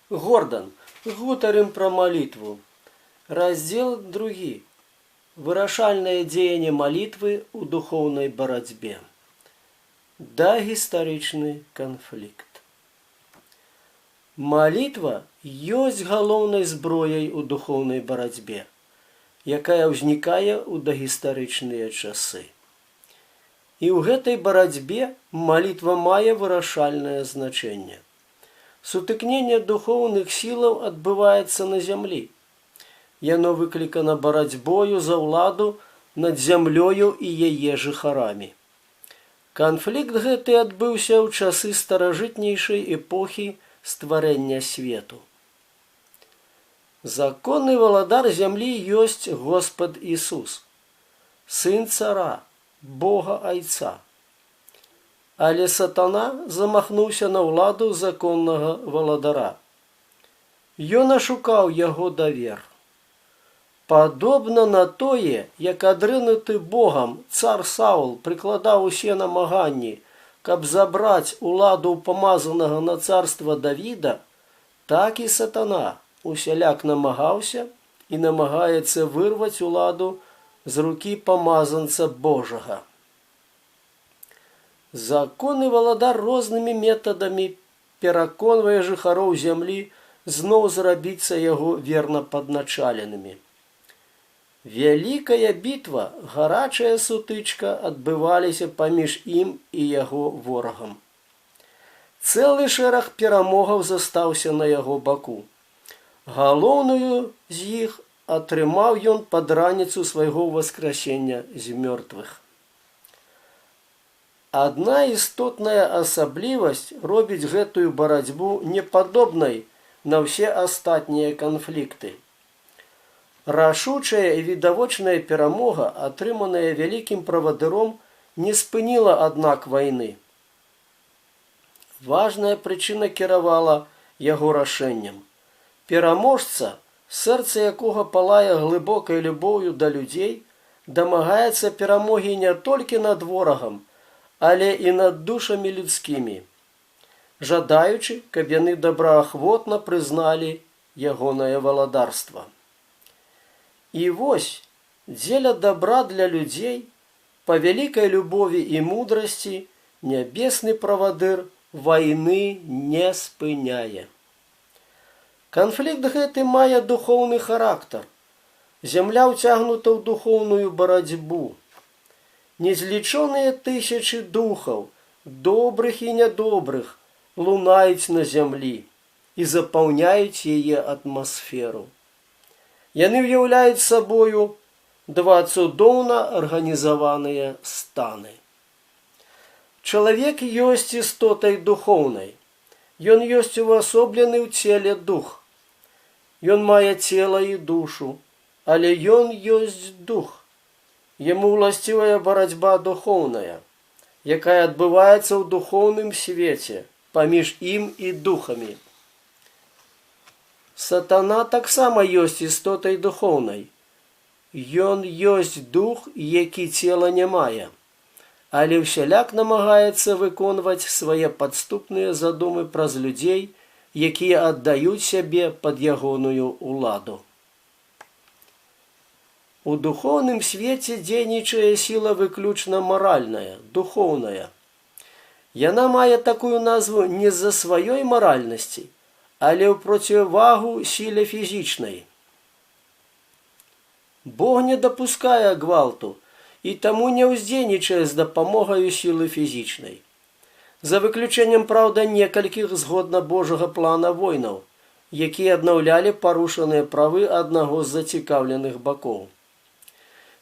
Гордан, гутарым пра малітву. Раздзел 2. Вырашальнае дзеянне малітвы ў духоўнай барацьбе. Дагістарычны канфлікт. Малітва ёсць галоўнай зброяй у духоўнай барацьбе, якая ўзнікае ў дагістарычныя часы. І ў гэтай барацьбе малітва мае вырашальнае значэнне. Сутыкненне духоўных сілаў адбываецца на зямлі. Яно выклікана барацьбою за ўладу над зямлёю і яе жыхарамі. Канфлікт гэты адбыўся ў часы старажытнейшай эпохі стварэння свету. Законны валадар зямлі ёсць Господ Ісус, сын цара, Бога Айца. Але сатана замахнуўся на ўладу законнага валадара. Ён ашукаў яго давер. Падобна на тое, як адрынуты Богам цар Саул прыкладаў усе намаганні, каб забраць уладу памазанага на царства Давіда, так і сатана усяляк намагаўся і намагаецца вырваць уладу з рукі памазанца Божага. Законны валадар рознымі метадамі пераконвае жыхароў зямлі зноў зрабіцца яго верна падначаленымі. Вялікая бітва, гарачая сутычка адбываліся паміж ім і яго ворагам. Цэлы шэраг перамогаў застаўся на яго баку. Галоўную з іх атрымаў ён пад раніцу свайго васкрасення з мёртвых. Адна істотная асаблівасць робіць гэтую барацьбу непадобнай на ўсе астатнія канфлікты. Рашучая і відавочная перамога, атрыманая вялікім правадыром, не спыніла, аднак, вайны. Важная прычына кіравала яго рашэннем. Пераможца, сэрца якога палае глыбокай любоўю да людзей, дамагаецца перамогі не толькі над ворагам, але і над душамі людскімі, жадаючы, каб яны добраахвотна прызналі ягонае валадарства. І вось, дзеля дабра для людзей, па вялікай любові і мудрасці, нябесны правадыр вайны не спыняе. Канфлікт гэты мае духоўны характар. Зямля ўцягнута ў духоўную барацьбу. Незлічоныя тысячы духаў, добрых і нядобрых, лунаюць на зямлі і запаўняюць яе атмасферу. Яны ўяўляюць сабою два цудоўна арганізаваныя станы. Чалавек ёсць істотай духоўнай. Ён ёсць увасоблены ў целе дух. Ён мае цела і душу, але ён ёсць дух. Яму ўласцівая барацьба духоўная, якая адбываецца ў духоўным свеце паміж ім і духамі. Сатана таксама ёсць істотай духоўнай. Ён ёсць дух, які цела не мае, але ўсяляк намагаецца выконваць свае падступныя задумы праз людзей, якія аддаюць сябе пад ягоную ўладу. У духоўным свеце дзейнічае сіла выключна маральная, духоўная. Яна мае такую назву не з-за сваёй маральнасці, але ў процівагу сіле фізічнай. Бог не дапускае гвалту і таму не ўздзейнічае з дапамогаю сілы фізічнай. За выключэннем, праўда, некалькіх згодна Божага плана войнаў, якія аднаўлялі парушаныя правы аднаго з зацікаўленых бакоў.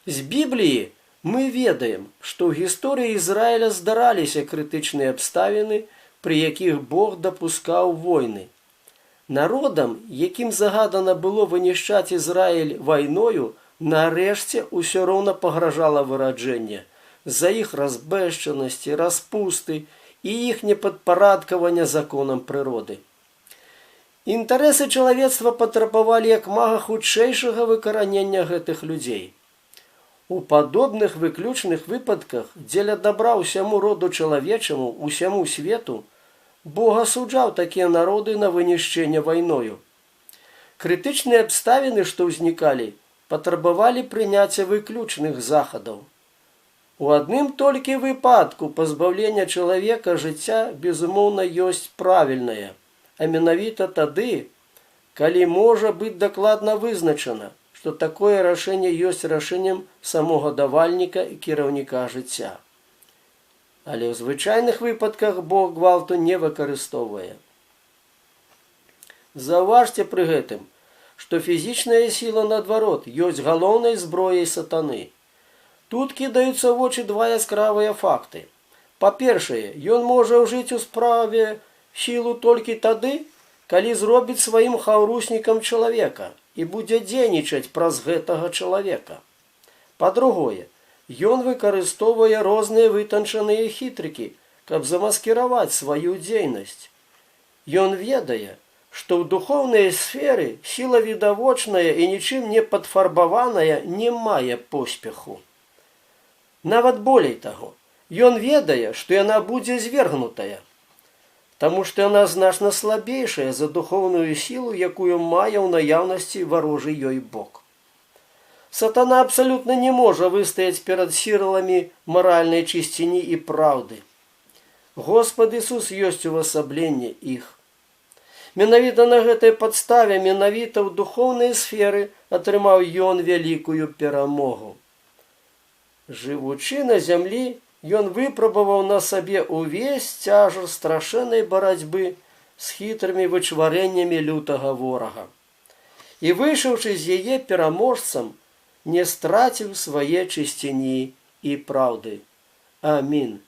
З Бібліі мы ведаем, што ў гісторыі Ізраіля здараліся крытычныя абставіны, пры якіх Бог дапускаў войны. Народам, якім загадана было вынішчаць Ізраіль вайною, нарэшце ўсё роўна пагражала выраджэнне з-за іх разбэшчанасці, распусты і іх непадпарадкавання законам прыроды. Інтарэсы чалавецтва патрабавалі як мага хутчэйшага выкаранення гэтых людзей. У падобных выключных выпадках дзеля дабра ўсяму роду чалавечаму, усяму свету, Бог асуджаў такія народы на вынішчэнне вайною. Крытычныя абставіны, што ўзнікалі, патрабавалі прыняцця выключных захадаў. У адным толькі выпадку пазбаўлення чалавека жыцця, безумоўна, ёсць правільнае, а менавіта тады, калі можа быць дакладна вызначана, што такое рашэнне ёсць рашэннем самога давальніка і кіраўніка жыцця. Але ў звычайных выпадках Бог гвалту не выкарыстоўвае. Заўважце пры гэтым, што фізічная сіла, наадварот, ёсць галоўнай зброяй сатаны. Тут кідаюцца ў вочы два яскравыя факты. Па-першае, ён можа ўжыць у справе сілу толькі тады, калі зробіць сваім хаўруснікам чалавека і будзе дзейнічаць праз гэтага чалавека. Па-другое, ён выкарыстоўвае розныя вытанчаныя хітрыкі, каб замаскіраваць сваю дзейнасць. Ён ведае, што ў духоўнай сферы сіла відавочная і нічым не падфарбаваная не мае поспеху. Нават болей таго, ён ведае, што яна будзе звергнутая, таму што яна значна слабейшая за духоўную сілу, якую мае ў наяўнасці варожы ёй бок. Сатана абсалютна не можа выстаяць перад сіламі маральнай чысціні і праўды. Господ Ісус ёсць увасабленне іх. Менавіта на гэтай падставе, менавіта ў духоўнай сферы атрымаў ён вялікую перамогу. Жывучы на зямлі, ён выпрабаваў на сабе ўвесь цяжар страшэннай барацьбы з хітрымі вычварэннямі лютага ворага. І, выйшаўшы з яе пераможцам, не страціў свае чысціні і праўды. Амін.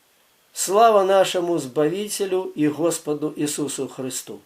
Слава нашаму Збавіцелю і Господу Ісусу Христу!